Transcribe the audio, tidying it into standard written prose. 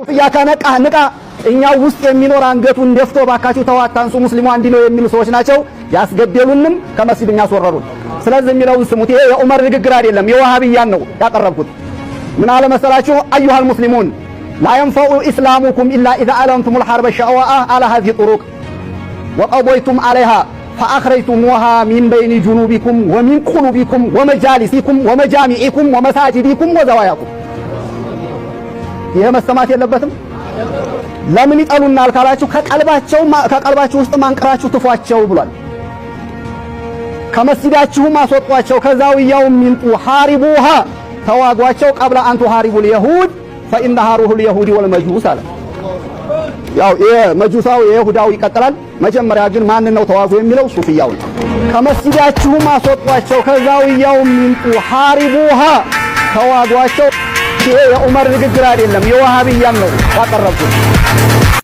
ያካነቃ ንቃ እኛው ውስጥ የሚኖር አንገቱን ደፍቶ ባካችሁ ተዋታንሱ ሙስሊሙ አንዲ ነው የሚሉ ሰዎች ናቸው ያስገደሉንም ከመስጊድኛ ያስወረሩን። ስለዚህ የሚለውን ስሙት። ይሄ የዑመር ንግግር አይደለም የዋሃብያን ነው ያቀረብኩት። ምን አለ መሰላችሁ? አዩሃል ሙስሊሙን ላ ينفع اسلامكم الا اذا علمتم الحرب الشواء على هذه الطرق وقضيتم عليها فاخرجتموها من بين جنوبكم ومن قلوبكم ومجالسكم ومجامعكم ومساجدكم وزواياكم። ይሄ መሰማት የለበትም። ለምን ይጠሉናል ካላችሁ ከቀልባችሁ ውስጥ ማንቀራችሁ ትፏቸው ብሏል። ከመስጊዳችሁ ማስወጧቸው ከዛውያው ሚንጡ ሐሪቡሃ ተዋጓቸው ቀብለ አንቱ ሐሪቡል ይሁድ فإنها روح اليهود والمجوس አለ። ያው የመጁሳው የይሁዳው ይቀጥላል። መጀመሪያ ግን ማን ነው ተዋጉ የሚለው ሱፊያው። ከመስጊዳችሁ ማስወጧቸው ከዛውያው ሚንጡ ሐሪቡሃ ተዋጓቸው። ይሄ የዑመር ንግግር አይደለም የዋሃብያን ነው ያቀረብኩት።